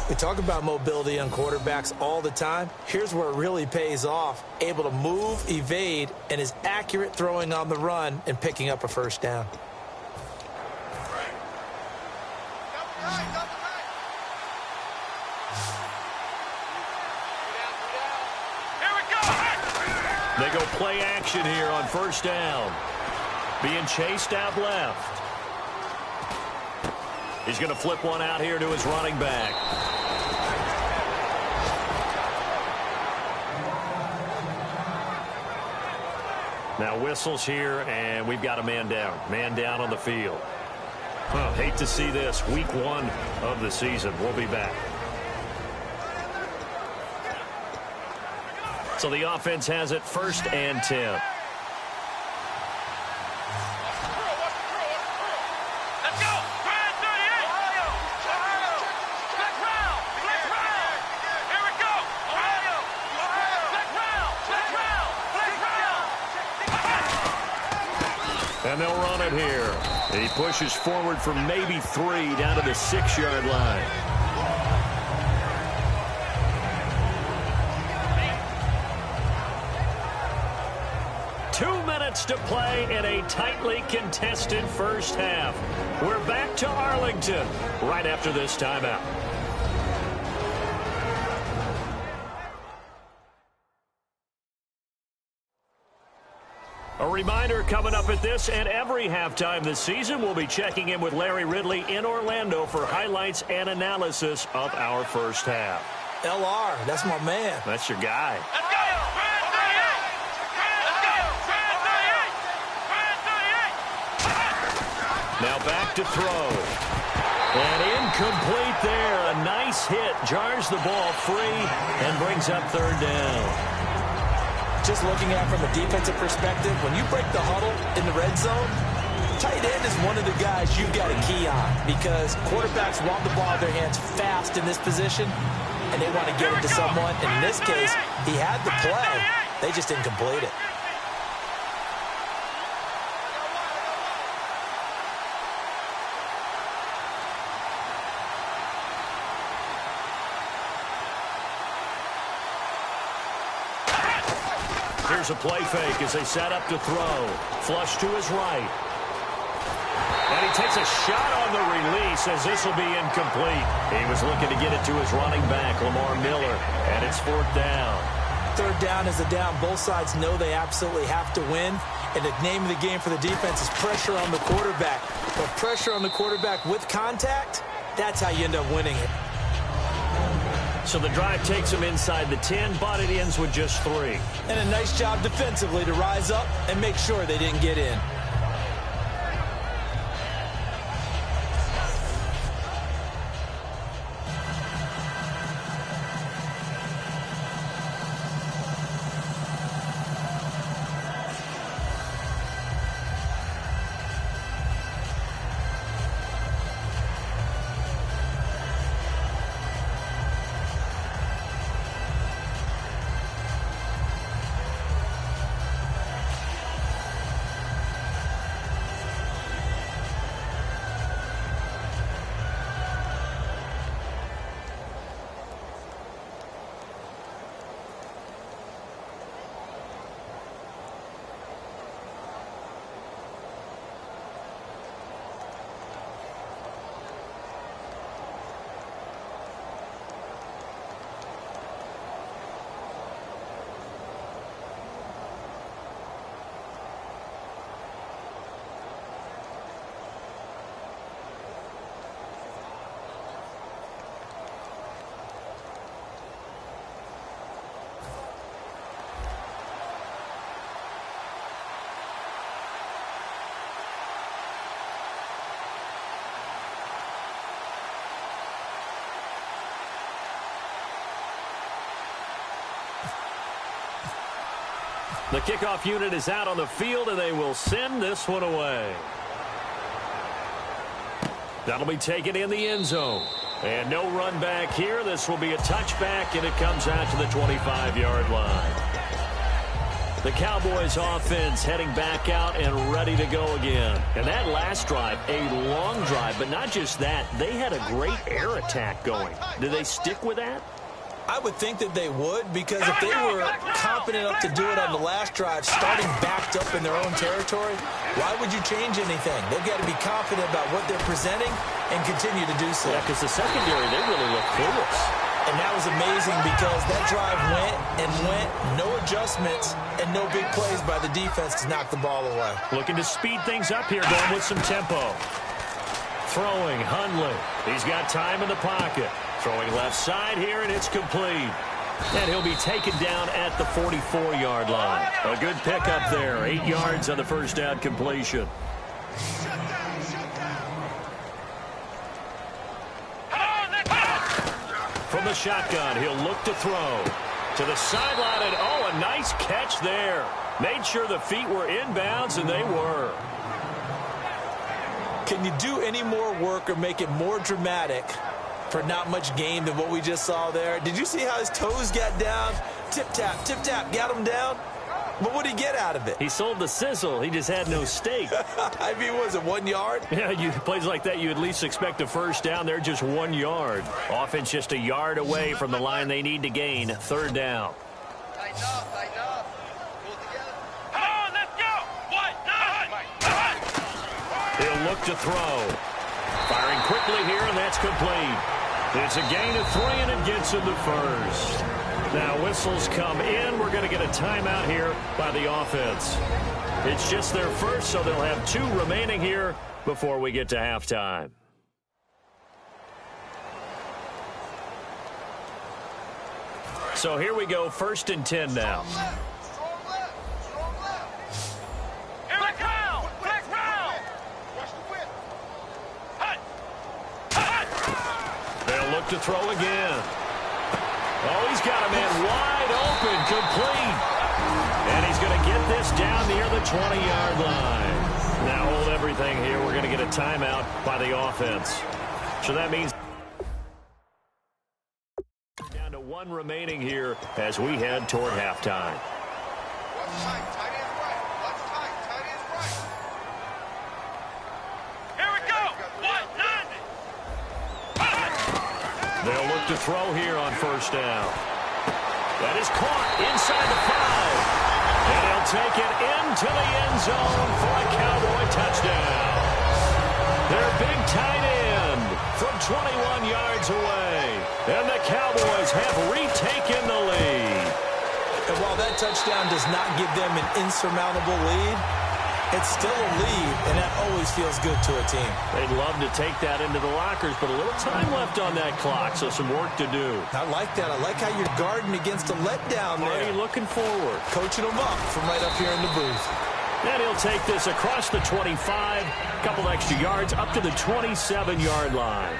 We talk about mobility on quarterbacks all the time. Here's where it really pays off. Able to move, evade, and is accurate throwing on the run and picking up a first down. They go play action here on first down. Being chased out left. He's going to flip one out here to his running back. Now whistles here, and we've got a man down. Man down on the field. Hate to see this. Week 1 of the season. We'll be back. So the offense has it 1st and 10. And they'll run it here. He pushes forward for maybe 3 down to the 6-yard line. To play in a tightly contested first half. We're back to Arlington right after this timeout. A reminder coming up at this and every halftime this season, we'll be checking in with Larry Ridley in Orlando for highlights and analysis of our first half. LR, that's my man. That's your guy. Let's go! Now back to throw. And incomplete there. A nice hit. Jars the ball free and brings up 3rd down. Just looking at it from a defensive perspective, when you break the huddle in the red zone, tight end is one of the guys you've got to key on because quarterbacks want the ball in their hands fast in this position, and they want to get it to someone. And in this case, he had the play. They just didn't complete it. Here's a play fake as they set up to throw. Flush to his right. And he takes a shot on the release as this will be incomplete. He was looking to get it to his running back, Lamar Miller, and it's 4th down. 3rd down is a down. Both sides know they absolutely have to win. And the name of the game for the defense is pressure on the quarterback. But pressure on the quarterback with contact, that's how you end up winning it. So the drive takes him inside the 10, but it ends with just 3. And a nice job defensively to rise up and make sure they didn't get in. The kickoff unit is out on the field, and they will send this one away. That'll be taken in the end zone. And no run back here. This will be a touchback, and it comes out to the 25-yard line. The Cowboys offense heading back out and ready to go again. And that last drive, a long drive, but not just that. They had a great air attack going. Do they stick with that? I would think that they would, because if they were confident enough to do it on the last drive, starting backed up in their own territory, why would you change anything? They've got to be confident about what they're presenting and continue to do so. Yeah, because the secondary, they really look clueless. And that was amazing because that drive went and went, no adjustments, and no big plays by the defense to knock the ball away. Looking to speed things up here, going with some tempo. Throwing, Hundley. He's got time in the pocket. Throwing left side here, and it's complete. And he'll be taken down at the 44-yard line. A good pickup there, 8 yards on the first down completion. From the shotgun, he'll look to throw. To the sideline, and oh, a nice catch there. Made sure the feet were inbounds, and they were. Can you do any more work or make it more dramatic for not much gain than what we just saw there? Did you see how his toes got down? Tip-tap, got him down. But what did he get out of it? He sold the sizzle. He just had no steak. I mean, was it 1 yard? Yeah, plays like that, you at least expect a first down. They're just 1 yard. Offense just a yard away from the line they need to gain. Third down. Tighten up. Pull together. Come on, let's go. 1-9. He'll look to throw. Firing quickly here, and that's complete. It's a gain of 3, and it gets him the first. Now whistles come in. We're going to get a timeout here by the offense. It's just their first, so they'll have 2 remaining here before we get to halftime. So here we go, 1st and 10 now. Strong left. Here we go. Back round. Watch the whip. Hut. They'll look to throw again. Oh, he's got a man wide open, complete. And he's going to get this down near the 20-yard line. Now hold everything here. We're going to get a timeout by the offense. So that means down to 1 remaining here as we head toward halftime. Watch tight. Tight ends right. Watch tight. Tight ends right. Here we go. 1-9. They'll look to throw here on first down. That is caught inside the 5. And he'll take it into the end zone for a Cowboy touchdown. Their big tight end from 21 yards away. And the Cowboys have retaken the lead. And while that touchdown does not give them an insurmountable lead, it's still a lead, and that always feels good to a team. They'd love to take that into the lockers, but a little time left on that clock, so some work to do. I like that. I like how you're guarding against a letdown there. Already looking forward. Coaching them up from right up here in the booth. And he'll take this across the 25, a couple extra yards, up to the 27-yard line.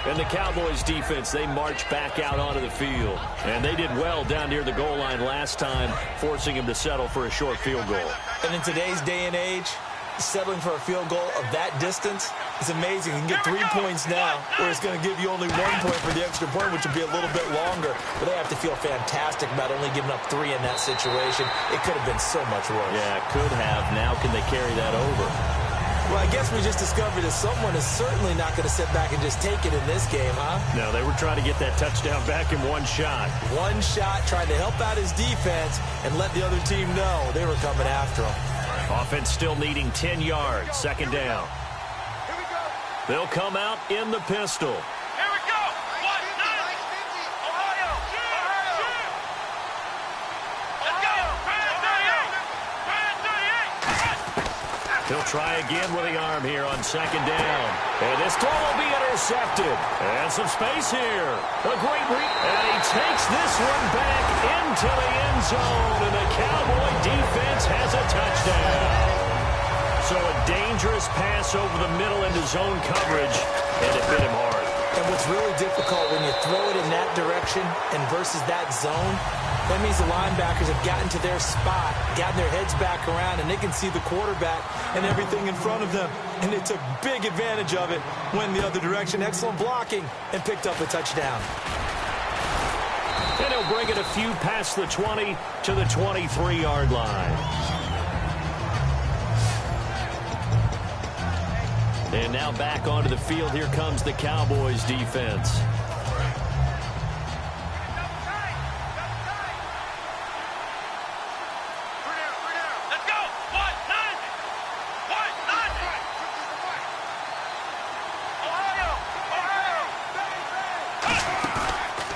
And the Cowboys defense, they march back out onto the field. And they did well down near the goal line last time, forcing him to settle for a short field goal. And in today's day and age, settling for a field goal of that distance is amazing. You can get 3 points now, where it's going to give you only 1 point for the extra point, which will be a little bit longer. But they have to feel fantastic about only giving up 3 in that situation. It could have been so much worse. Yeah, could have. Now can they carry that over? Well, I guess we just discovered that someone is certainly not going to sit back and just take it in this game, huh? No, they were trying to get that touchdown back in 1 shot. 1 shot, trying to help out his defense and let the other team know they were coming after him. Offense still needing 10 yards, 2nd down. Here we go. They'll come out in the pistol. Here we go. 1-9. Ohio. Let's go. Brand 38. He'll try again with the arm here on 2nd down. And this throw will be intercepted. And some space here. A great read. And he takes this one back into the end zone. And the Cowboy defense has a touchdown. So a dangerous pass over the middle into zone coverage. And it hit him hard. And what's really difficult when you throw it in that direction and versus that zone, that means the linebackers have gotten to their spot, gotten their heads back around, and they can see the quarterback and everything in front of them. And they took big advantage of it, went the other direction. Excellent blocking, and picked up a touchdown. And he'll They'll bring it a few past the 20 to the 23-yard line. And now back onto the field. Here comes the Cowboys defense.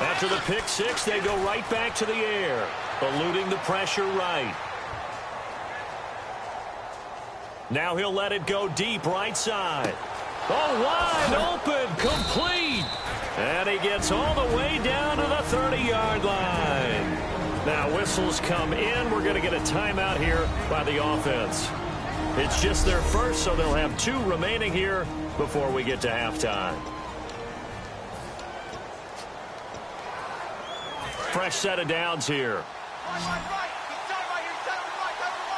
After the pick six, they go right back to the air, eluding the pressure right. Now he'll let it go deep right side. Oh, wide open, complete. And he gets all the way down to the 30-yard line. Now whistles come in. We're going to get a timeout here by the offense. It's just their first, so they'll have 2 remaining here before we get to halftime. Fresh set of downs here.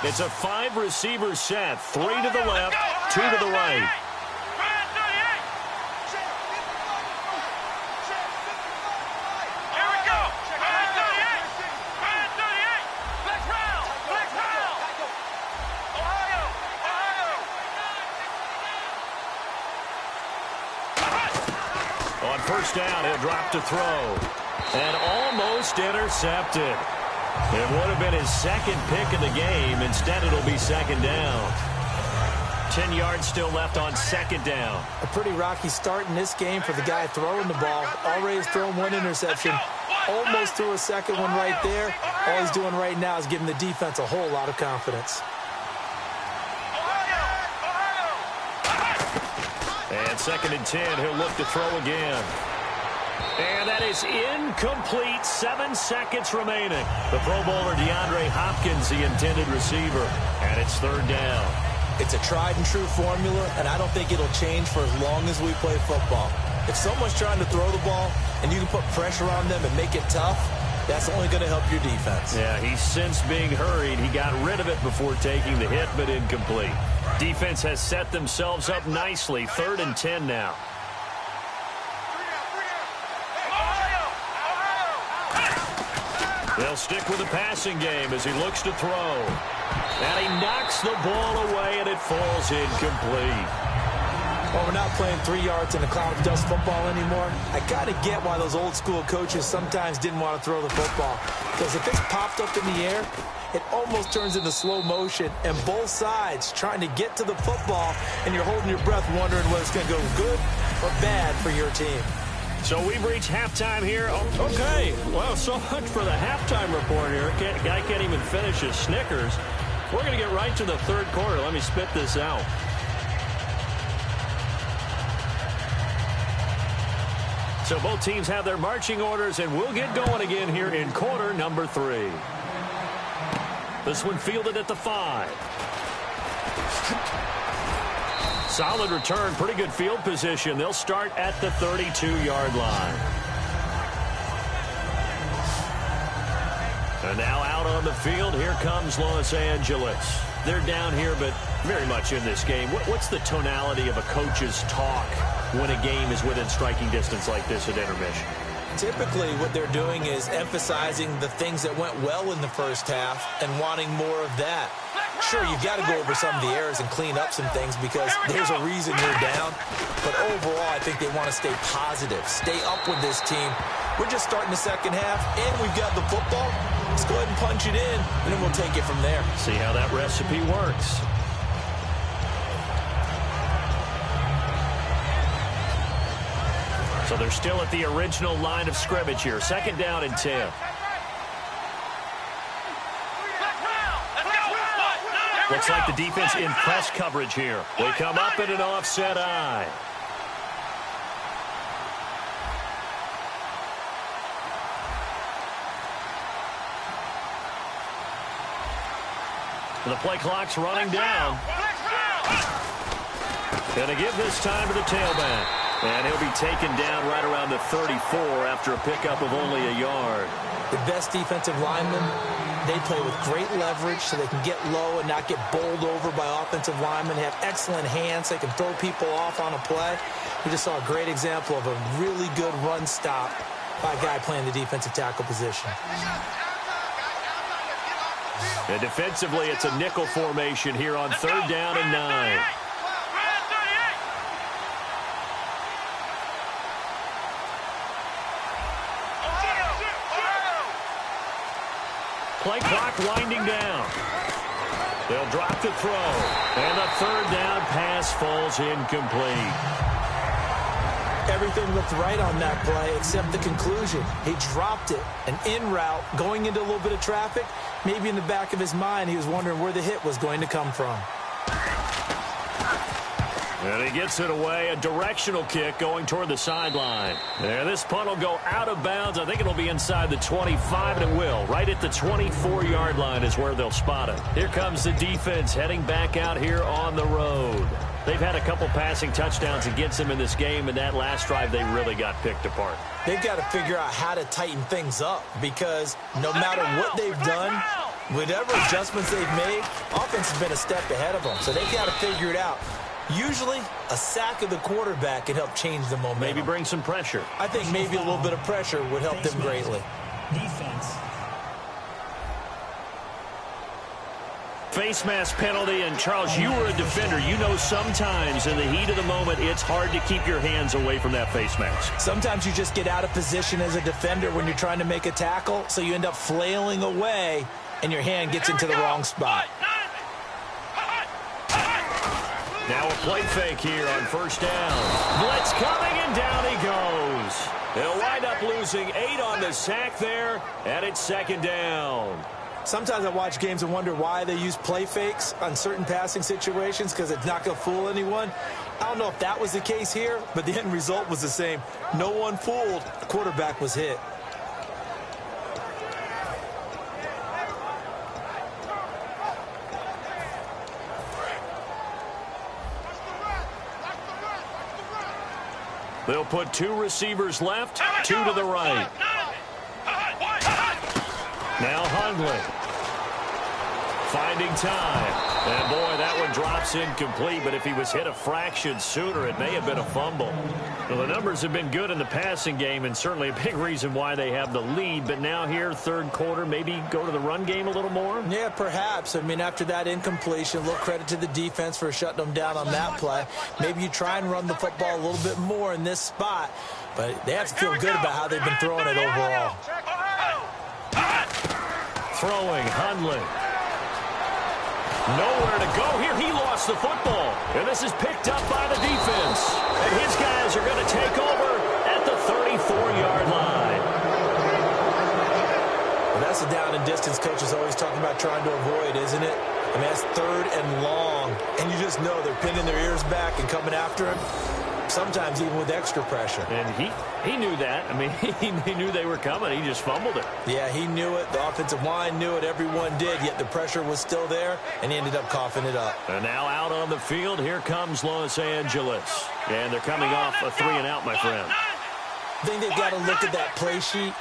It's a 5-receiver set. 3 to the left, 2 to the right. On first down, he'll drop to throw. And almost intercepted. It would have been his second pick of the game. Instead, it'll be second down. 10 yards still left on second down. A pretty rocky start in this game for the guy throwing the ball. Already has thrown 1 interception. Almost threw a second one right there. All he's doing right now is giving the defense a whole lot of confidence. And 2nd and 10, he'll look to throw again. And that is incomplete. 7 seconds remaining. The Pro Bowler DeAndre Hopkins, the intended receiver. And it's 3rd down. It's a tried-and-true formula, and I don't think it'll change for as long as we play football. If someone's trying to throw the ball and you can put pressure on them and make it tough, that's only going to help your defense. Yeah, he's since being hurried. He got rid of it before taking the hit, but incomplete. Defense has set themselves up nicely. 3rd and 10 now. They'll stick with the passing game as he looks to throw. And he knocks the ball away, and it falls incomplete. Well, we're not playing 3 yards in a cloud of dust football anymore. I got to get why those old-school coaches sometimes didn't want to throw the football. Because if it's popped up in the air, it almost turns into slow motion, and both sides trying to get to the football, and you're holding your breath wondering whether it's going to go good or bad for your team. So we've reached halftime here. Oh, okay. Well, so much for the halftime report here. Guy can't even finish his Snickers. We're going to get right to the 3rd quarter. Let me spit this out. So both teams have their marching orders, and we'll get going again here in quarter number 3. This one fielded at the 5. Solid return, pretty good field position. They'll start at the 32-yard line. And now out on the field, here comes Los Angeles. They're down here, but very much in this game. What's the tonality of a coach's talk when a game is within striking distance like this at intermission? Typically, what they're doing is emphasizing the things that went well in the first half and wanting more of that. Sure, you've got to go over some of the errors and clean up some things because there's a reason you're down. But overall, I think they want to stay positive, stay up with this team. We're just starting the second half, and we've got the football. Let's go ahead and punch it in, and then we'll take it from there. See how that recipe works. So they're still at the original line of scrimmage here. 2nd down and 10. Looks like the defense in press coverage here. They come up in an offset eye. The play clock's running down. Gonna give this time to the tailback. And he'll be taken down right around the 34 after a pickup of only a yard. The best defensive linemen, they play with great leverage so they can get low and not get bowled over by offensive linemen. They have excellent hands. They can throw people off on a play. We just saw a great example of a really good run stop by a guy playing the defensive tackle position. And defensively, it's a nickel formation here on 3rd down and 9. Play clock winding down. They'll drop the throw. And the 3rd down pass falls incomplete. Everything looked right on that play except the conclusion. He dropped it, an in route, going into a little bit of traffic. Maybe in the back of his mind, he was wondering where the hit was going to come from. And he gets it away, a directional kick going toward the sideline. And this punt will go out of bounds. I think it'll be inside the 25, and it will. Right at the 24-yard line is where they'll spot it. Here comes the defense heading back out here on the road. They've had a couple passing touchdowns against them in this game, and that last drive they really got picked apart. They've got to figure out how to tighten things up because no matter what they've done, whatever adjustments they've made, offense has been a step ahead of them. So they've got to figure it out. Usually, a sack of the quarterback can help change the momentum. Maybe bring some pressure. I think maybe a little bit of pressure would help them greatly. Defense. Face mask penalty, and Charles, you were a defender. You know sometimes in the heat of the moment, it's hard to keep your hands away from that face mask. Sometimes you just get out of position as a defender when you're trying to make a tackle, so you end up flailing away, and your hand gets into the wrong spot. Now a play fake here on 1st down. Blitz coming, and down he goes. They'll wind up losing 8 on the sack there, and it's 2nd down. Sometimes I watch games and wonder why they use play fakes on certain passing situations because it's not going to fool anyone. I don't know if that was the case here, but the end result was the same. No one fooled. The quarterback was hit. They'll put 2 receivers left, 2 to the right. Now Hundley. Finding time. And, boy, that one drops incomplete, but if he was hit a fraction sooner, it may have been a fumble. Well, the numbers have been good in the passing game, and certainly a big reason why they have the lead. But now here, 3rd quarter, maybe go to the run game a little more? Yeah, perhaps. I mean, after that incompletion, a little credit to the defense for shutting them down on that play. Maybe you try and run the football a little bit more in this spot, but they have to feel good about how they've been throwing it overall. Throwing, Hundley. Nowhere to go here. He lost the football. And this is picked up by the defense. And his guys are going to take over at the 34-yard line. Well, that's a down and distance coach is always talking about trying to avoid, isn't it? I mean, that's 3rd and long. And you just know they're pinning their ears back and coming after him. Sometimes even with extra pressure. And he knew that. I mean, he knew they were coming. He just fumbled it. Yeah, he knew it. The offensive line knew it. Everyone did, yet the pressure was still there, and he ended up coughing it up. And now out on the field, here comes Los Angeles. And they're coming off a 3-and-out, my friend. I think they've got to look at that play sheet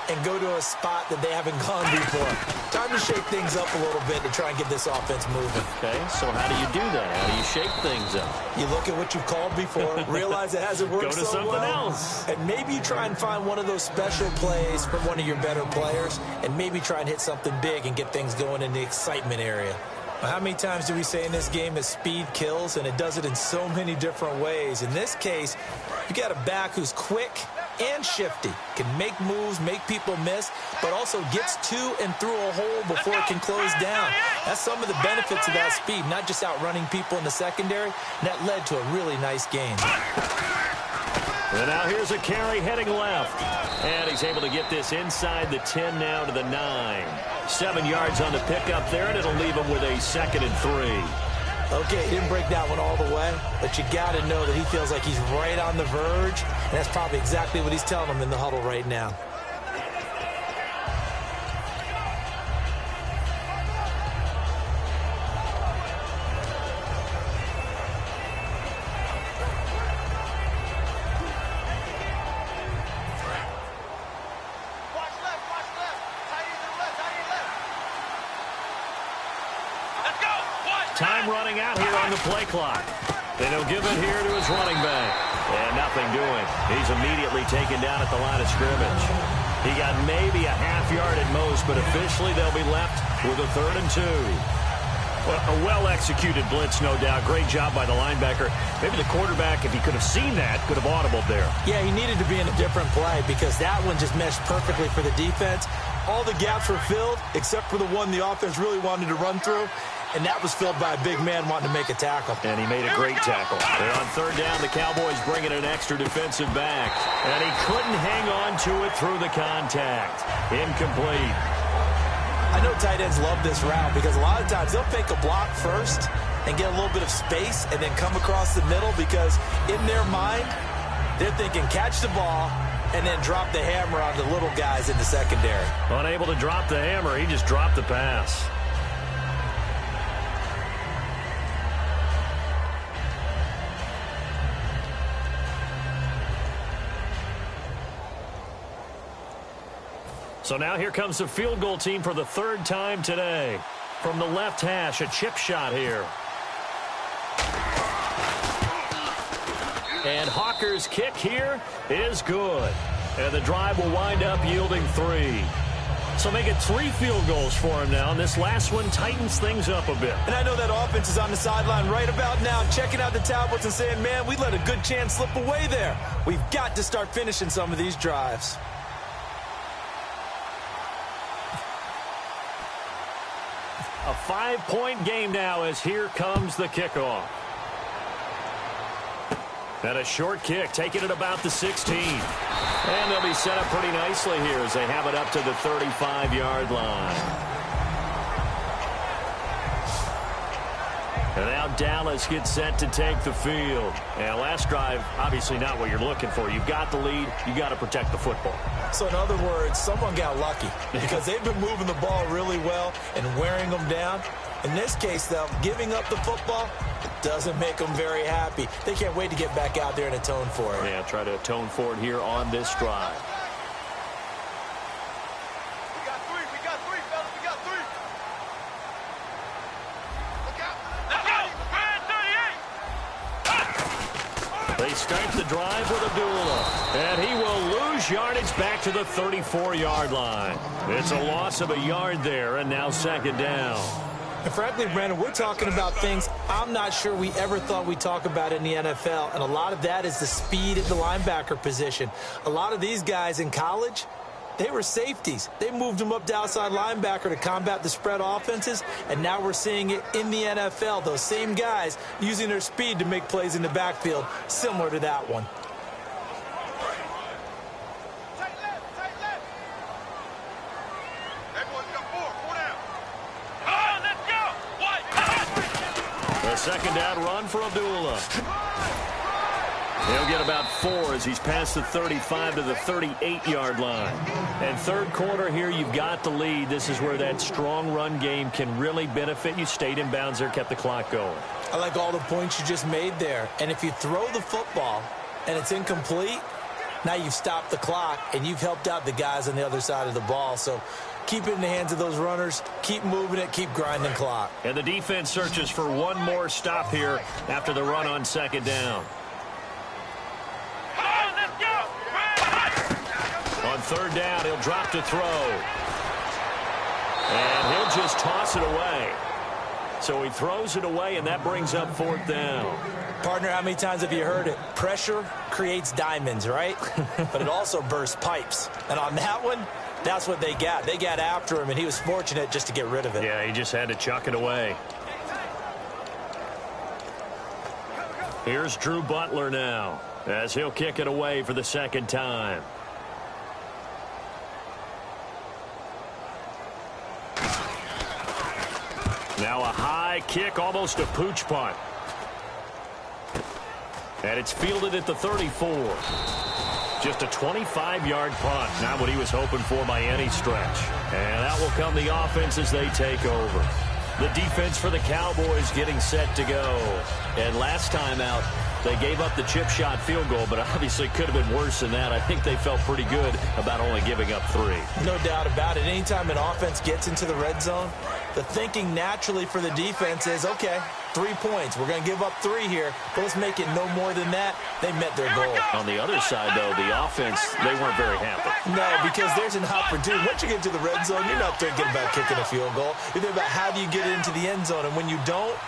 and go to a spot that they haven't gone before. Time to shake things up a little bit to try and get this offense moving. Okay, so how do you do that? How do you shake things up? You look at what you've called before, realize it hasn't worked Go to so something well, else. and maybe you try and find one of those special plays from one of your better players, and maybe try and hit something big and get things going in the excitement area. How many times do we say in this game that speed kills, and it does it in so many different ways? In this case, you got a back who's quick and shifty, can make moves, make people miss, but also gets to and through a hole before it can close down. That's some of the benefits of that speed, not just outrunning people in the secondary, and that led to a really nice game. And now here's a carry heading left. And he's able to get this inside the 10 now to the 9. 7 yards on the pickup there, and it'll leave him with a 2nd and 3. Okay, he didn't break that one all the way, but you got to know that he feels like he's right on the verge, and that's probably exactly what he's telling them in the huddle right now. Time running out here on the play clock. And he'll give it here to his running back. And nothing doing. He's immediately taken down at the line of scrimmage. He got maybe a half yard at most, but officially they'll be left with a 3rd and 2. Well, a well-executed blitz, no doubt. Great job by the linebacker. Maybe the quarterback, if he could have seen that, could have audibled there. Yeah, he needed to be in a different play because that one just meshed perfectly for the defense. All the gaps were filled except for the one the offense really wanted to run through, and that was filled by a big man wanting to make a tackle. And he made a great tackle. And on 3rd down, the Cowboys bring in an extra defensive back. And he couldn't hang on to it through the contact. Incomplete. I know tight ends love this route because a lot of times they'll fake a block first and get a little bit of space and then come across the middle because in their mind, they're thinking catch the ball and then drop the hammer on the little guys in the secondary. Unable to drop the hammer, he just dropped the pass. So now here comes the field goal team for the 3rd time today. From the left hash, a chip shot here. And Hawker's kick here is good. And the drive will wind up yielding 3. So make it 3 field goals for him now. And this last one tightens things up a bit. And I know that offense is on the sideline right about now, checking out the tablets and saying, man, we let a good chance slip away there. We've got to start finishing some of these drives. A 5-point game now as here comes the kickoff. And a short kick, taking it about the 16. And they'll be set up pretty nicely here as they have it up to the 35-yard line. And now Dallas gets set to take the field. And last drive, obviously not what you're looking for. You've got the lead. You got to protect the football. So in other words, someone got lucky because they've been moving the ball really well and wearing them down. In this case, though, giving up the football doesn't make them very happy. They can't wait to get back out there and atone for it. Yeah, try to atone for it here on this drive. We got 3, fellas, we got 3. Look out. Let's go. Brand 38. They start the drive with Abdullah. And he will lose yardage back to the 34-yard line. It's a loss of a yard there, and now 2nd down. And frankly, Brandon, we're talking about things I'm not sure we ever thought we'd talk about in the NFL. And a lot of that is the speed at the linebacker position. A lot of these guys in college, they were safeties. They moved them up to outside linebacker to combat the spread offenses. And now we're seeing it in the NFL. Those same guys using their speed to make plays in the backfield, similar to that one. A 2nd down run for Abdullah. He'll get about 4 as he's past the 35 to the 38-yard line. And 3rd quarter here, you've got the lead. This is where that strong run game can really benefit you. Stayed in bounds there, kept the clock going. I like all the points you just made there. And if you throw the football and it's incomplete, now you've stopped the clock and you've helped out the guys on the other side of the ball. So keep it in the hands of those runners. Keep moving it. Keep grinding clock. And the defense searches for one more stop here after the run on 2nd down. On 3rd down, he'll drop to throw. And he'll just toss it away. So he throws it away, and that brings up 4th down. Partner, how many times have you heard it? Pressure creates diamonds, right? But it also bursts pipes. And on that one, that's what they got. They got after him, and he was fortunate just to get rid of it. Yeah, he just had to chuck it away. Here's Drew Butler now, as he'll kick it away for the 2nd time. Now a high kick, almost a pooch punt. And it's fielded at the 34. Just a 25-yard punt. Not what he was hoping for by any stretch. And that will come the offense as they take over. The defense for the Cowboys getting set to go. And last time out, they gave up the chip shot field goal, but obviously could have been worse than that. I think they felt pretty good about only giving up 3. No doubt about it. Anytime an offense gets into the red zone, The thinking naturally for the defense is, okay, 3 points. We're going to give up 3 here, but let's make it no more than that. They met their goal. On the other side, though, the offense, they weren't very happy. No, because there's an opportunity. Once you get to the red zone, you're not thinking about kicking a field goal. You're thinking about how do you get it into the end zone, and when you don't,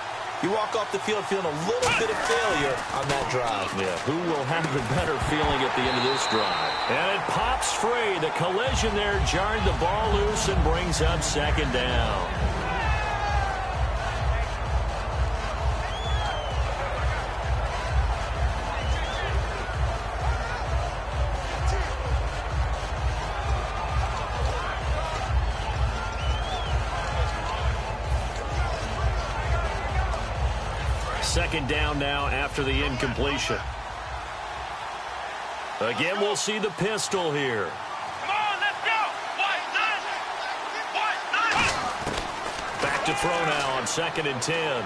you walk off the field feeling a little bit of failure on that drive. Yeah, who will have the better feeling at the end of this drive? And it pops free. The collision there jarred the ball loose and brings up second down. Second down now after the incompletion. Again, we'll see the pistol here. Come on, let's go. Back to throw now on 2nd and 10.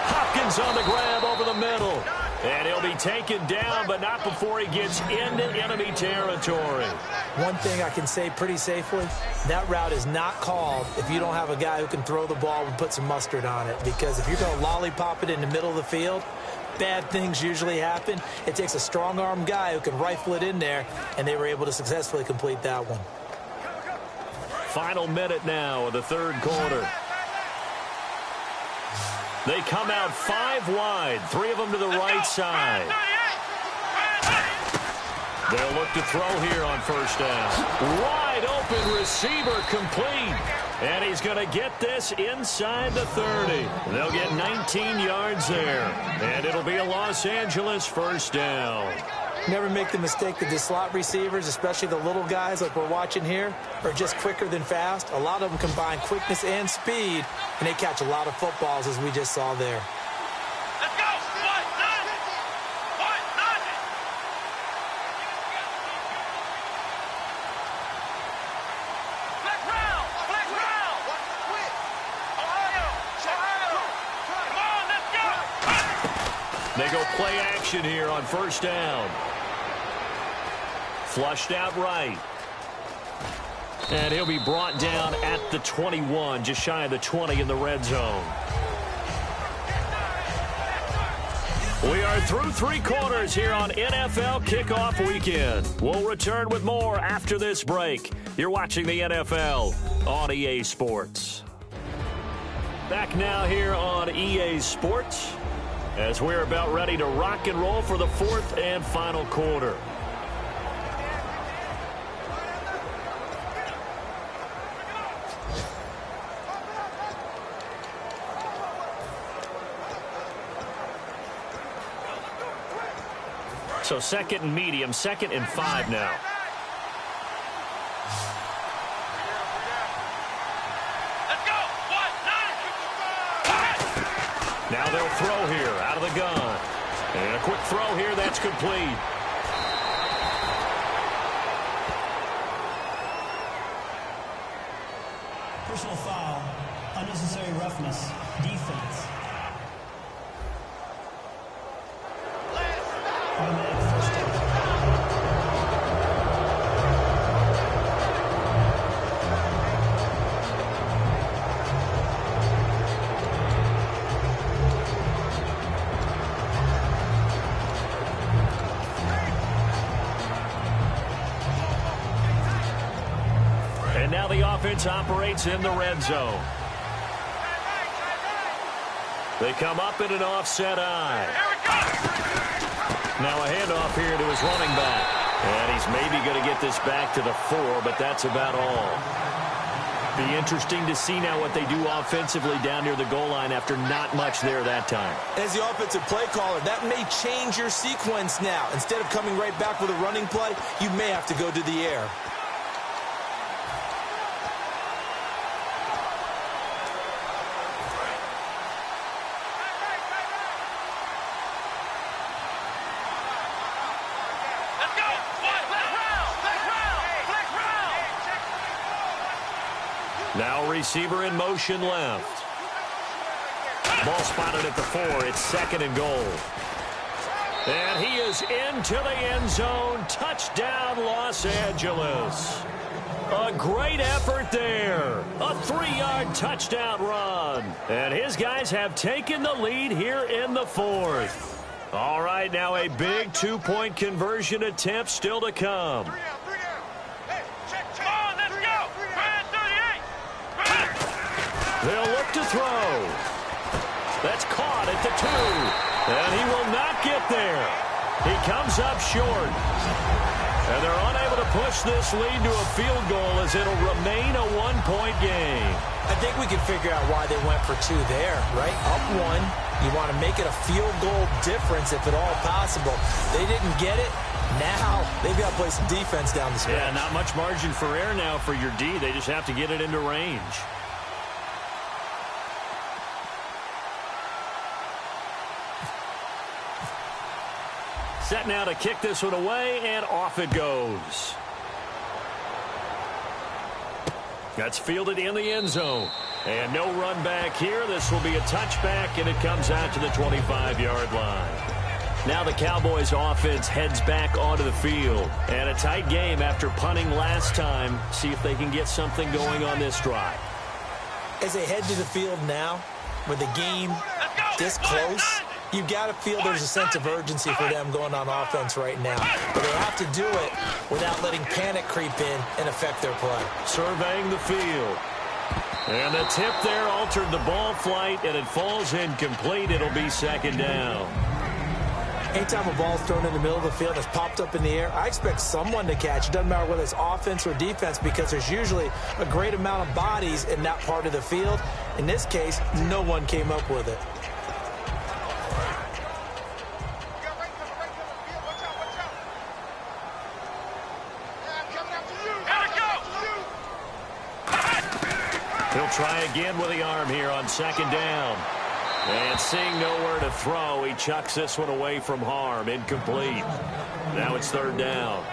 Hopkins on the grab over the middle. And he'll be taken down, but not before he gets into enemy territory. One thing I can say pretty safely, that route is not called if you don't have a guy who can throw the ball and put some mustard on it. Because if you're going to lollipop it in the middle of the field, bad things usually happen. It takes a strong-arm guy who can rifle it in there, and they were able to successfully complete that one. Final minute now of the third quarter. They come out 5 wide, 3 of them to the right side. They'll look to throw here on first down. Wide open receiver complete. And he's going to get this inside the 30. They'll get 19 yards there. And it'll be a Los Angeles first down. Never make the mistake that the slot receivers, especially the little guys like we're watching here, are just quicker than fast. A lot of them combine quickness and speed, and they catch a lot of footballs, as we just saw there. Let's go. Black round. Ohio. Come on, let's go. They go play action here on first down. Flushed out right. And he'll be brought down at the 21, just shy of the 20 in the red zone. We are through 3 quarters here on NFL Kickoff Weekend. We'll return with more after this break. You're watching the NFL on EA Sports. Back now here on EA Sports as we're about ready to rock and roll for the 4th and final quarter. So 2nd and medium, 2nd and 5 now. Let's go. Now they'll throw here out of the gun. And a quick throw here, that's complete. Personal foul, unnecessary roughness, defense. Automatic first down. And now the offense operates in the red zone. They come up in an offset eye. Now a handoff here to his running back. And he's maybe going to get this back to the 4, but that's about all. Be interesting to see now what they do offensively down near the goal line after not much there that time. As the offensive play caller, that may change your sequence now. Instead of coming right back with a running play, you may have to go to the air. Now receiver in motion left. Ball spotted at the 4. It's 2nd and goal. And he is into the end zone. Touchdown, Los Angeles. A great effort there. A 3-yard touchdown run. And his guys have taken the lead here in the fourth. All right, now a big 2-point conversion attempt still to come. They'll look to throw. That's caught at the 2. And he will not get there. He comes up short. And they're unable to push this lead to a field goal as it'll remain a 1-point game. I think we can figure out why they went for 2 there, right? Up 1. You want to make it a field goal difference if at all possible. They didn't get it. Now they've got to play some defense down the stretch. Yeah, not much margin for error now for your D. They just have to get it into range. Set now to kick this one away, and off it goes. That's fielded in the end zone. And no run back here. This will be a touchback, and it comes out to the 25-yard line. Now the Cowboys offense heads back onto the field. And a tight game after punting last time. See if they can get something going on this drive. As they head to the field now, with the game this close, you've got to feel there's a sense of urgency for them going on offense right now. But they have to do it without letting panic creep in and affect their play. Surveying the field. And the tip there altered the ball flight, and it falls incomplete. It'll be second down. Anytime a ball's thrown in the middle of the field that's popped up in the air, I expect someone to catch. It doesn't matter whether it's offense or defense, because there's usually a great amount of bodies in that part of the field. In this case, no one came up with it. He'll try again with the arm here on second down. And seeing nowhere to throw, he chucks this one away from harm. Incomplete. Now it's third down.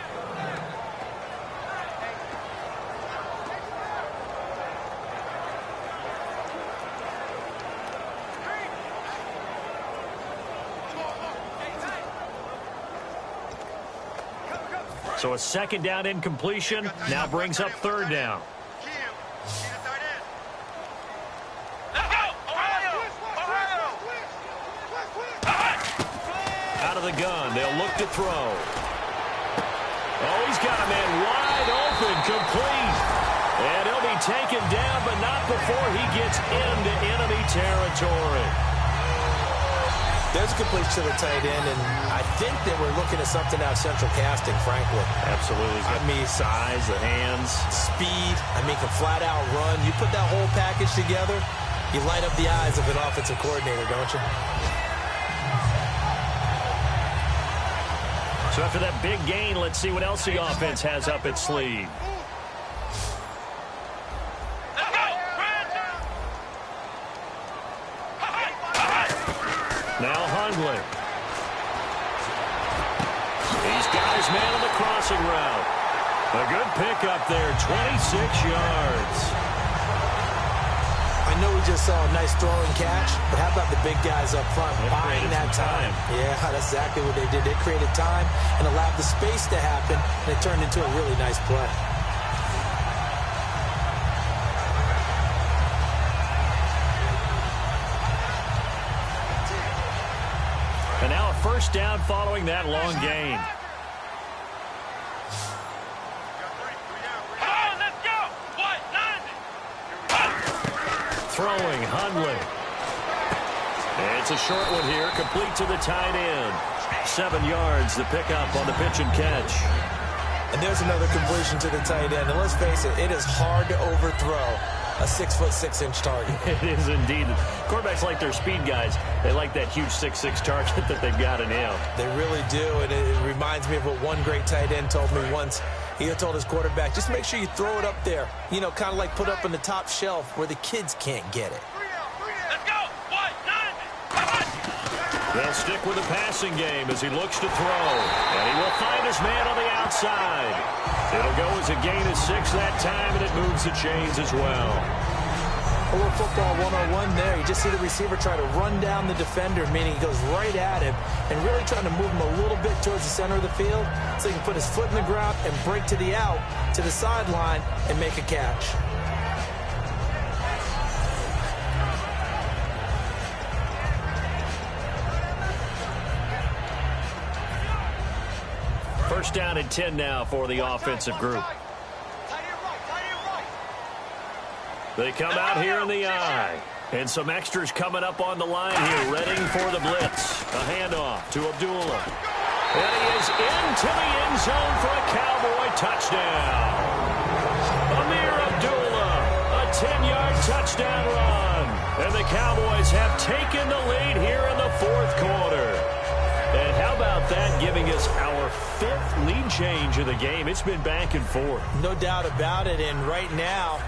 So a second down incompletion now brings up third down. Out of the gun, they'll look to throw. Oh, he's got a man wide open, complete. And he'll be taken down, but not before he gets into enemy territory. There's a completion to the tight end, and I think that we're looking at something out of central casting, frankly. Absolutely. I mean, size, the hands. Speed, I mean, can flat out run. You put that whole package together, you light up the eyes of an offensive coordinator, don't you? So after that big gain, let's see what else the offense has up its sleeve. Now Hundley. He's got his man on the crossing route. A good pickup there, 26 yards. I know we just saw a nice throwing catch, but how about the big guys up front buying that time? Yeah, that's exactly what they did. They created time and allowed the space to happen, and it turned into a really nice play. And now a first down following that long gain. Throwing, Hundley. It's a short one here, complete to the tight end. 7 yards, the pickup on the pitch and catch. And there's another completion to the tight end. And let's face it, it is hard to overthrow a 6'6" target. It is indeed. Quarterbacks like their speed guys. They like that huge 6'6" target that they've got in him. They really do, and it reminds me of what one great tight end told me once. He told his quarterback, just make sure you throw it up there. You know, kind of like put up on the top shelf where the kids can't get it. They'll stick with the passing game as he looks to throw. And he will find his man on the outside. It'll go as a gain of 6 that time, and it moves the chains as well. A little football 101 there. You just see the receiver try to run down the defender, meaning he goes right at him and really trying to move him a little bit towards the center of the field so he can put his foot in the ground and break to the out, to the sideline, and make a catch. First down and 10 now for the offensive group. They come out here in the eye. And some extras coming up on the line here, ready for the blitz. A handoff to Abdullah. And he is into the end zone for a Cowboy touchdown. Amir Abdullah, a 10-yard touchdown run. And the Cowboys have taken the lead here in the fourth quarter. And how about that, giving us our fifth lead change of the game? It's been back and forth. No doubt about it, and right now,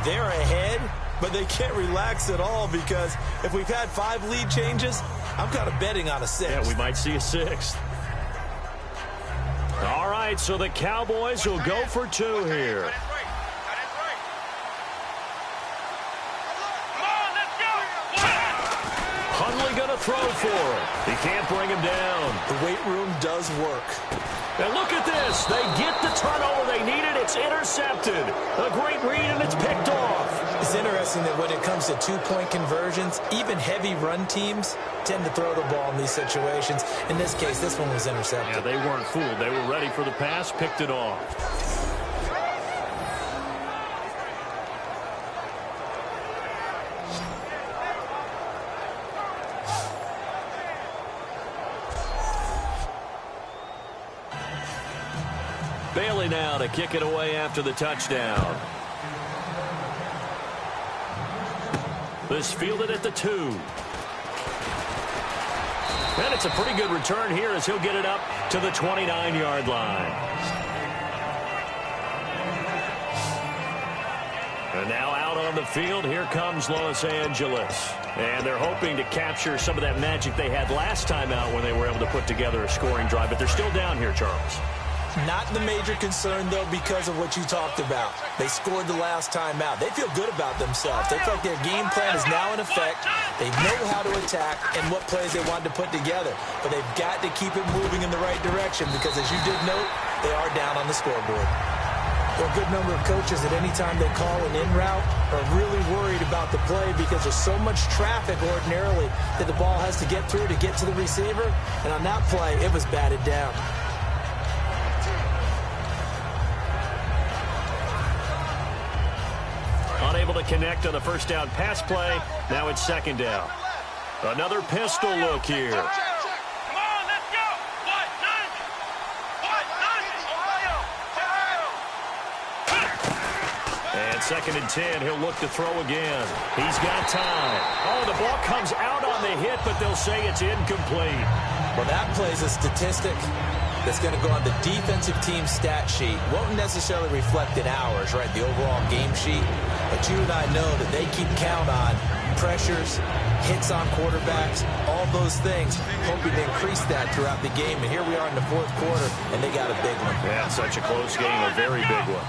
they're ahead, but they can't relax at all because if we've had 5 lead changes, I'm kind of betting on a 6th. Yeah, we might see a 6th. All right, so the Cowboys will go for 2 here. Hundley going to throw for him. He can't bring him down. The weight room does work. And look at this. They get the turnover they needed. It's intercepted. A great read, and it's picked off. It's interesting that when it comes to 2-point conversions, even heavy run teams tend to throw the ball in these situations. In this case, this one was intercepted. Yeah, they weren't fooled. They were ready for the pass, picked it off. Bailey now to kick it away after the touchdown. This fielded at the 2. And it's a pretty good return here as he'll get it up to the 29-yard line. And now out on the field, here comes Los Angeles. And they're hoping to capture some of that magic they had last time out when they were able to put together a scoring drive. But they're still down here, Charles. Not the major concern, though, because of what you talked about. They scored the last time out. They feel good about themselves. They feel like their game plan is now in effect. They know how to attack and what plays they want to put together. But they've got to keep it moving in the right direction because, as you did note, they are down on the scoreboard. There are a good number of coaches at any time they call an in route are really worried about the play because there's so much traffic ordinarily that the ball has to get through to get to the receiver. And on that play, it was batted down. Unable to connect on the first down pass play. Now it's second down. Another pistol look here. Come on, let's go. And second and 10, he'll look to throw again. He's got time. Oh, the ball comes out on the hit, but they'll say it's incomplete. Well, that plays a statistic that's going to go on the defensive team stat sheet. Won't necessarily reflect in ours, right, the overall game sheet. But you and I know that they keep count on pressures, hits on quarterbacks, all those things, hoping to increase that throughout the game. And here we are in the fourth quarter, and they got a big one. Yeah, such a close game, a very big one.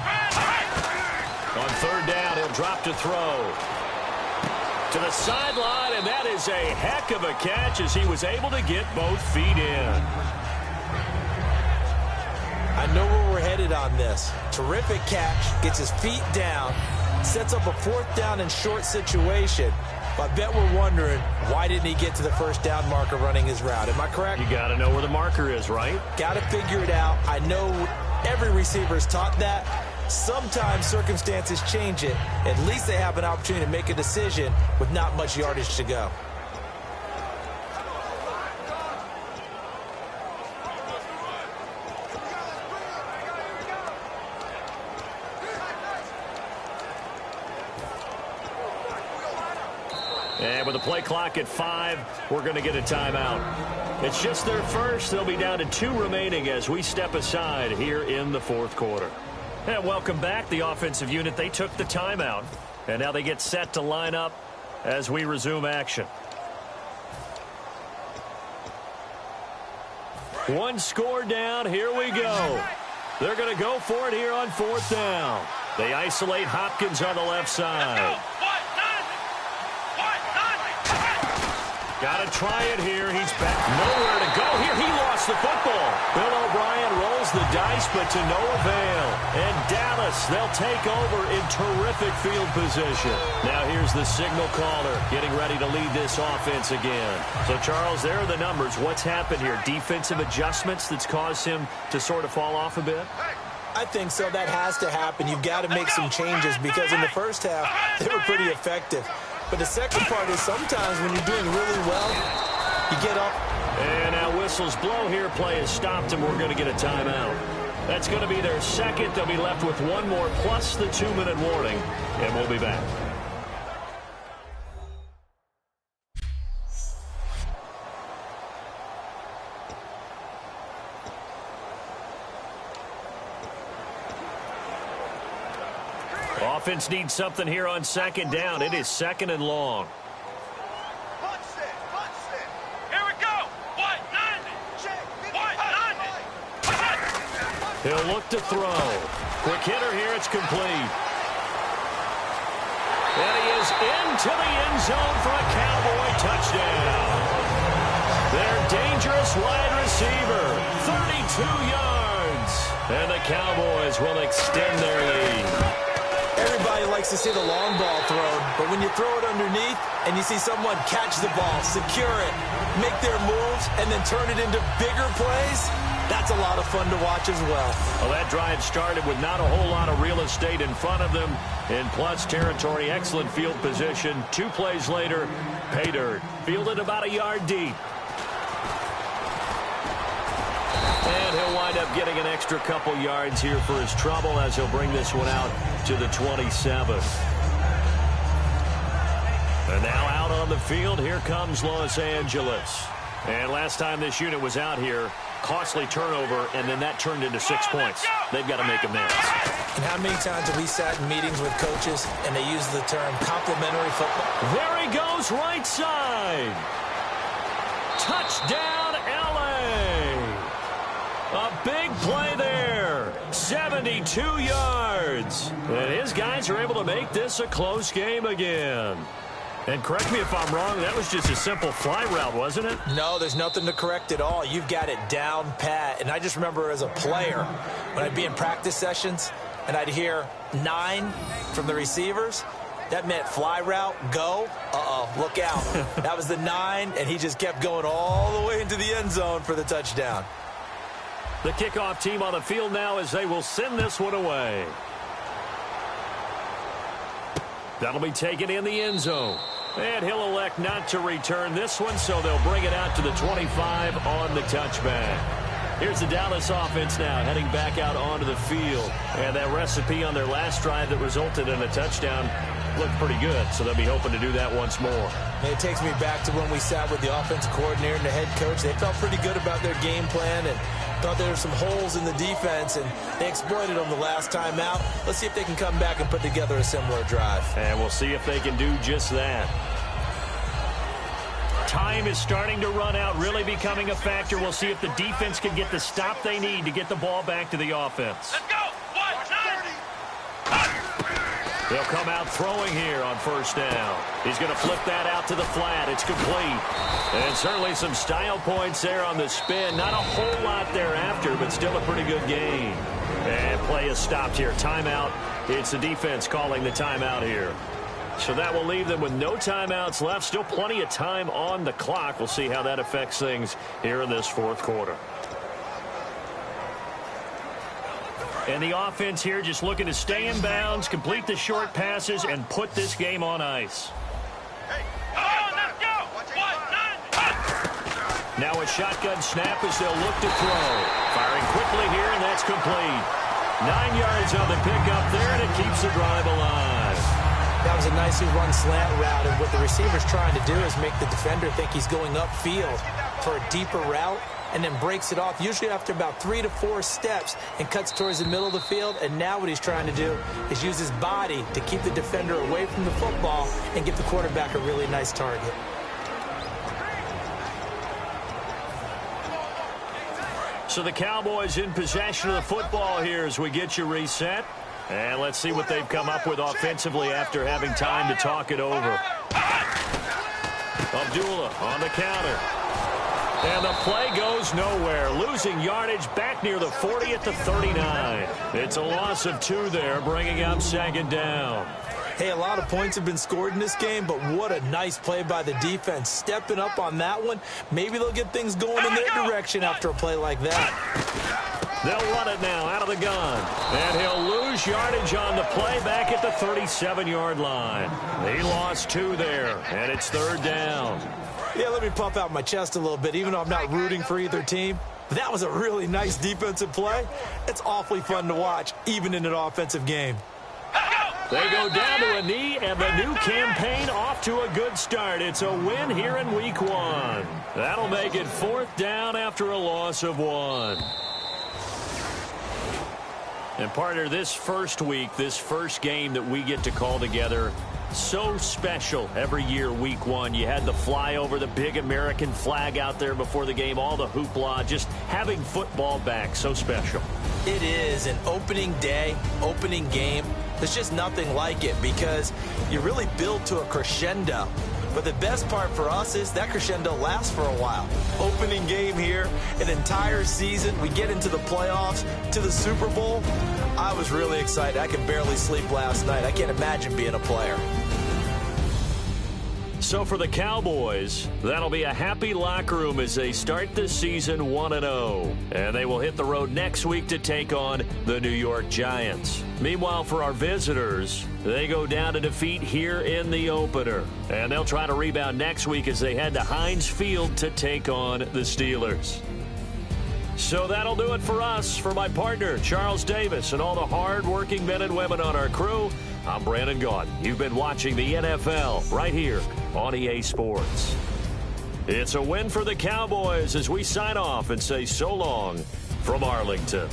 On third down, he'll drop to throw. To the sideline, and that is a heck of a catch as he was able to get both feet in. I know where we're headed on this. Terrific catch, gets his feet down, sets up a fourth down and short situation. But I bet we're wondering, why didn't he get to the first down marker running his route? Am I correct? You got to know where the marker is, right? Got to figure it out. I know every receiver is taught that. Sometimes circumstances change it. At least they have an opportunity to make a decision with not much yardage to go. And with the play clock at 5, we're going to get a timeout. It's just their first. They'll be down to 2 remaining as we step aside here in the fourth quarter. And welcome back. The offensive unit, they took the timeout. And now they get set to line up as we resume action. One score down. Here we go. They're going to go for it here on fourth down. They isolate Hopkins on the left side. Got to try it here. He's back. Nowhere to go here. He lost the football. Bill O'Brien rolls the dice, but to no avail. And Dallas, they'll take over in terrific field position. Now here's the signal caller getting ready to lead this offense again. So, Charles, there are the numbers. What's happened here? Defensive adjustments that's caused him to sort of fall off a bit? I think so. That has to happen. You've got to make some changes because in the first half, they were pretty effective. But the second part is sometimes when you're doing really well, you get up. And now whistles blow here. Play is stopped, and we're going to get a timeout. That's going to be their second. They'll be left with one more plus the 2-minute warning, and we'll be back. Offense needs something here on second down. It is second and long. Punch it. Here we go. 190. He'll look to throw. Quick hitter here. It's complete. And he is into the end zone for a Cowboy touchdown. Their dangerous wide receiver, 32 yards. And the Cowboys will extend their lead. Everybody likes to see the long ball thrown, but when you throw it underneath and you see someone catch the ball, secure it, make their moves, and then turn it into bigger plays, that's a lot of fun to watch as well. Well, that drive started with not a whole lot of real estate in front of them. In plus territory, excellent field position. 2 plays later, pay dirt. Fielded about a yard deep. And he'll wind up getting an extra couple yards here for his trouble as he'll bring this one out to the 27. And now out on the field, here comes Los Angeles. And last time this unit was out here, costly turnover, and then that turned into 6 points. They've got to make amends. And how many times have we sat in meetings with coaches and they use the term complimentary football? There he goes, right side. Touchdown, L.A. A big play there. 72 yards. And his guys are able to make this a close game again. And correct me if I'm wrong, that was just a simple fly route, wasn't it? No, there's nothing to correct at all. You've got it down pat. And I just remember as a player, when I'd be in practice sessions and I'd hear 9 from the receivers, that meant fly route, go. Look out. That was the 9, and he just kept going all the way into the end zone for the touchdown. The kickoff team on the field now as they will send this one away. That'll be taken in the end zone. And he'll elect not to return this one, so they'll bring it out to the 25 on the touchback. Here's the Dallas offense now heading back out onto the field. And that recipe on their last drive that resulted in a touchdown looked pretty good, so they'll be hoping to do that once more. And it takes me back to when we sat with the offensive coordinator and the head coach. They felt pretty good about their game plan and thought there were some holes in the defense, and they exploited them the last time out. Let's see if they can come back and put together a similar drive. And we'll see if they can do just that. Time is starting to run out, really becoming a factor. We'll see if the defense can get the stop they need to get the ball back to the offense. Let's go. 190. They'll come out throwing here on first down. He's going to flip that out to the flat. It's complete. And certainly some style points there on the spin. Not a whole lot thereafter, but still a pretty good game. And play is stopped here. Timeout. It's the defense calling the timeout here. So that will leave them with no timeouts left. Still plenty of time on the clock. We'll see how that affects things here in this fourth quarter. And the offense here just looking to stay in bounds, complete the short passes, and put this game on ice. Let's go. 190. Now a shotgun snap as they'll look to throw. Firing quickly here, and that's complete. 9 yards on the pickup there, and it keeps the drive alive. That was a nicely run slant route, and what the receiver's trying to do is make the defender think he's going upfield for a deeper route, and then breaks it off, usually after about 3 to 4 steps, and cuts towards the middle of the field. And now what he's trying to do is use his body to keep the defender away from the football and give the quarterback a really nice target. So the Cowboys in possession of the football here as we get you reset. And let's see what they've come up with offensively after having time to talk it over. Abdullah on the counter. And the play goes nowhere. Losing yardage back near the 40 at the 39. It's a loss of 2 there, bringing up second down. Hey, a lot of points have been scored in this game, but what a nice play by the defense. Stepping up on that one. Maybe they'll get things going in their direction after a play like that. They'll run it now out of the gun. And he'll lose yardage on the play back at the 37-yard line. He lost 2 there, and it's third down. Yeah, let me puff out my chest a little bit, even though I'm not rooting for either team. That was a really nice defensive play. It's awfully fun to watch, even in an offensive game. They go down to a knee, and the new campaign off to a good start. It's a win here in week 1. That'll make it 4th down after a loss of 1. And partner, this first week, this first game that we get to call together, so special every year, week 1. You had the flyover, the big American flag out there before the game, all the hoopla, just having football back, so special. It is an opening day, opening game. There's just nothing like it because you really build to a crescendo. But the best part for us is that crescendo lasts for a while. Opening game here, an entire season. We get into the playoffs, to the Super Bowl. I was really excited. I could barely sleep last night. I can't imagine being a player. So for the Cowboys, that'll be a happy locker room as they start the season 1-0. And they will hit the road next week to take on the New York Giants. Meanwhile, for our visitors, they go down to defeat here in the opener. And they'll try to rebound next week as they head to Heinz Field to take on the Steelers. So that'll do it for us. For my partner, Charles Davis, and all the hard-working men and women on our crew, I'm Brandon Gaudin. You've been watching the NFL right here on EA Sports. It's a win for the Cowboys as we sign off and say so long from Arlington.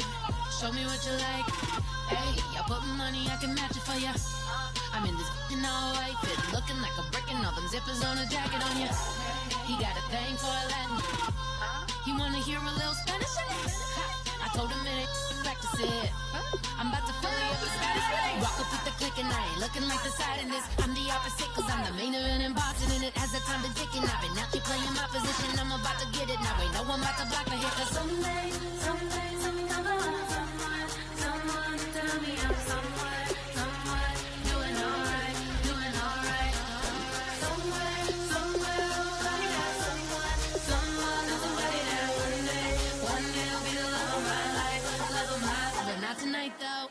babe. Show me what you like. Hey, I put money, I can match it for ya. I'm in this f***ing all white fit, looking like a brick and all them zippers on a jacket on ya. He got a thing for a Latin. He wanna hear a little Spanish in it. I told him it ain't practice it. I'm about to fill you up with Spanish. Walk up with the click and I ain't looking like the side in this. I'm the opposite cause I'm the main event and boxing in it. As the time been ticking, I've been out here playing my position. I'm about to get it now, ain't no one about to block the hit. Cause someday, someday, someone tell me I'm someone doing alright, doing alright. Somewhere, somebody got someone is somebody that one day will be the love of my life, love of my life. But not tonight though.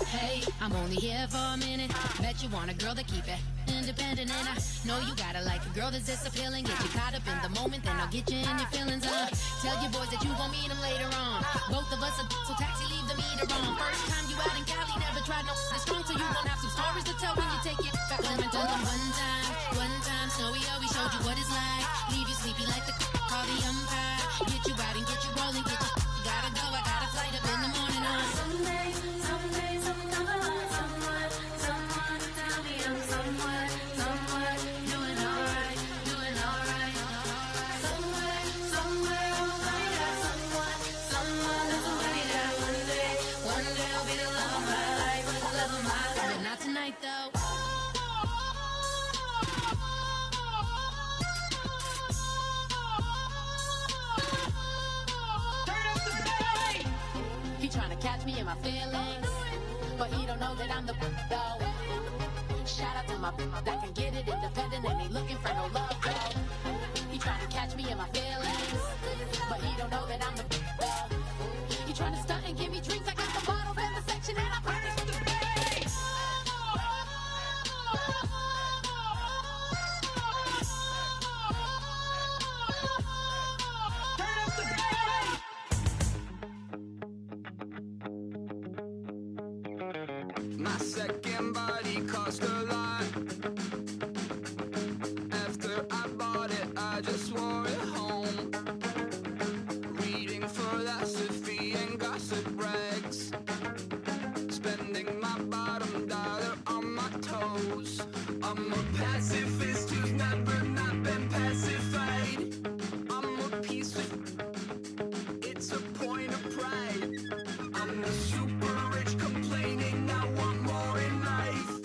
Hey, I'm only here for a minute. Bet you want a girl to keep it independent, and I know you gotta like a girl that's this appealing. Get you caught up in the moment, then I'll get you in your feelings. Tell your boys that you gon' meet them later on. Both of us are so taxi, leave the meter on. First time you out in Cali, never tried no this strong, so you gon' have some stories to tell when you take it back home and tell them one time, Snowy always showed you what it's like. Leave you sleepy like the call the umpire. Get you out and get you rolling, get you gotta go. I got a flight up in the morning on someday, someone tell me I'm someone doing alright, doing alright. Somewhere, somebody got someone is somebody that one day will be the love of my life, love of my life. But not tonight though. He tryna catch me in my feelings, but he don't know that I'm the though. Shout out to my that can get it independent and ain't looking for no love though. He tryna catch me in my feelings, but he don't know that I'm the though. He tryna stunt and give me drinks. I got the bottles in the section and I purchased the bass. My second body cost a lot. After I bought it, I just wore it home. Reading philosophy and gossip rags. Spending my bottom dollar on my toes. I'm a pacifist who's never not been pacified. I'm a piece of... It's a point of pride. I'm the super rich complaining I want more in life.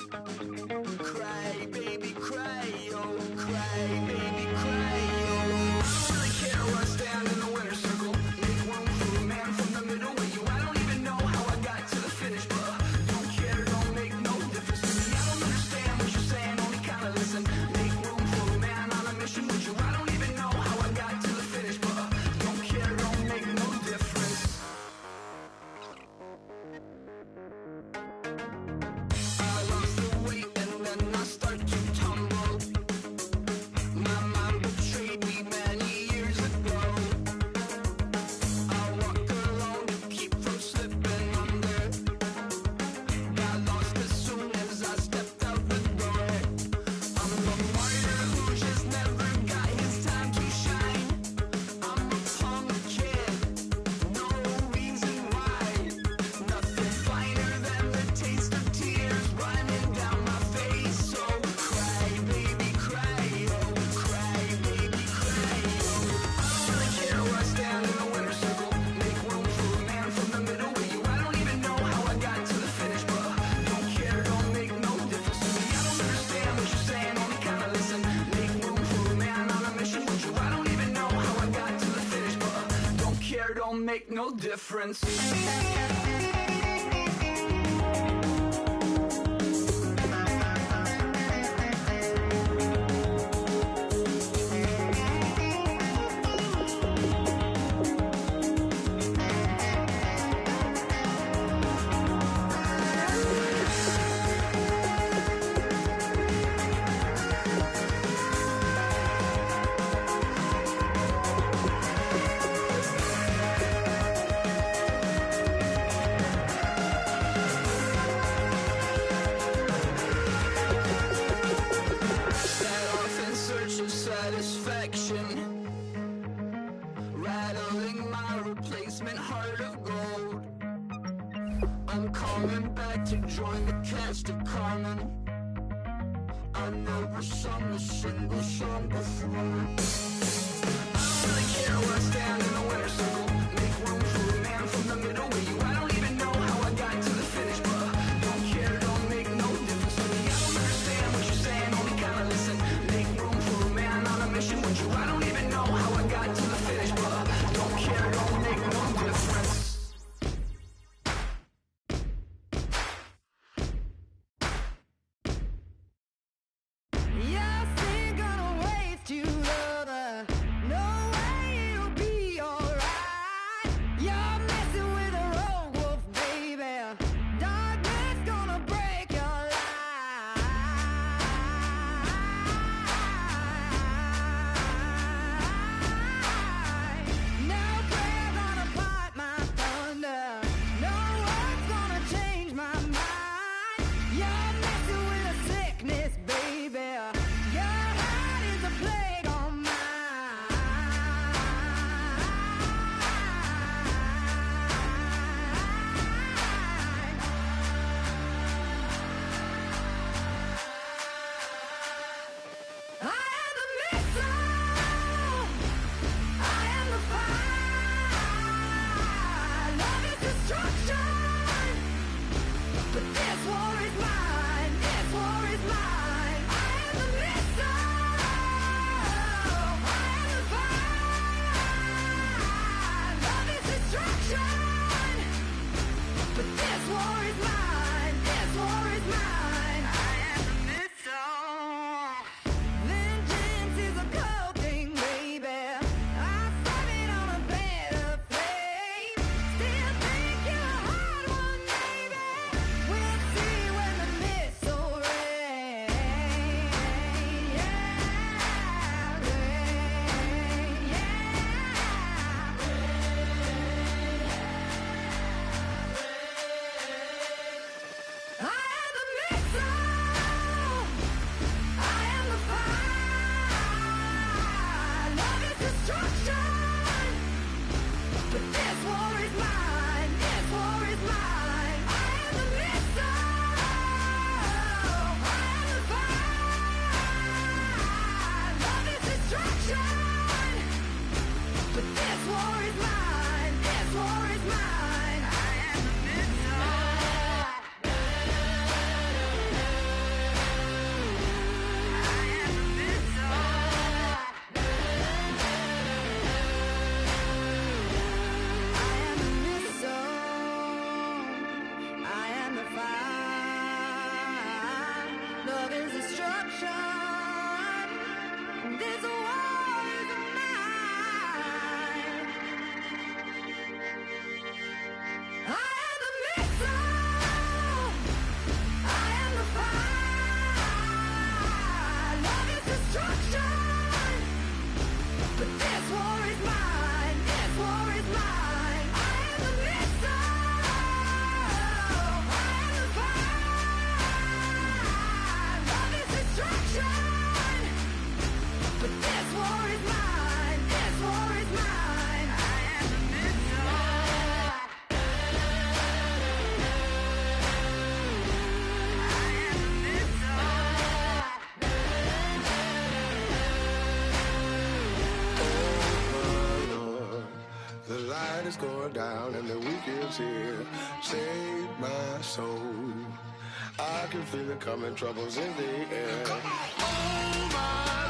Cry, baby, cry, oh, cry, baby, cry, oh. I don't really care where I stand in the winner's circle. Make room for a man from the middle with you. I don't even know how I got to the finish, but don't care, don't make no difference to me. I don't understand what you're saying, only kinda listen. Make room for a man on a mission with you. I don't even know how I got to the finish, but don't care, don't make no difference. I lost the weight and then I start to tumble. My mind betrayed me many years ago. I walk alone to keep from slipping under. Got lost as soon as I stepped out the door. I'm a martyr who just never got his time to shine. I'm a punk kid, no reason why. Nothing finer than the taste of tears running down my face. So cry, baby, cry, oh, cry, baby, cry, oh. I don't really care where I stand in the winner's circle. Make room for a man from the middle with you. I don't even know how I got to the finish, but don't care, don't make no difference to me. I don't understand what you're saying, only kinda listen. Make room for a man on a mission with you. I don't even know how I got to the finish, but don't care, don't make no difference. like to join the cast of Carmen. I never sung a single song before. I don't really care where I stand in the winner's circle. Make room for a man from the middle with you. I don't even know how I got to the finish, but don't care, don't make no difference to me. I don't understand what you're saying, only kinda listen. Make room for a man on a mission with you. I don't even know how I got to the finish, but don't care, don't make no difference. You're still gonna waste you, lover. No way it'll be alright. You're messing with a rogue wolf, baby. Darkness gonna break your life. No prayer gonna part my thunder. No word's gonna change my mind. You're messing with a sickness, baby. Your heart is a plague on I am the missile. I am the fire. Love is destruction. But this war is mine. This war is mine. I am the missile. I am the fire. Love is destruction. But this war is mine. This war is mine. I am the missile. Vengeance is a cold thing, baby. I serve it on a bed of flame. Still think you're a hard one, baby. We'll see when the missile rains. Yeah, rain, I am the missile. I am the fire. Love is destruction. But this war is mine. This war is mine. I am the missile. I am the fire. Love is destruction. But this war is mine. This war is mine. I am the missile. I am the missile. I am the fire. Love is destruction. This war is mine. I am the missile. I am the fire. Love is destruction. But this war is mine. This war is mine. I am the missile. I am the fire. Love is destruction. But this war is mine. This war is mine. I am the missile. I am the Lord, the light is going down and the weekend's here. Save my soul. I can feel it coming, troubles in the air. Oh my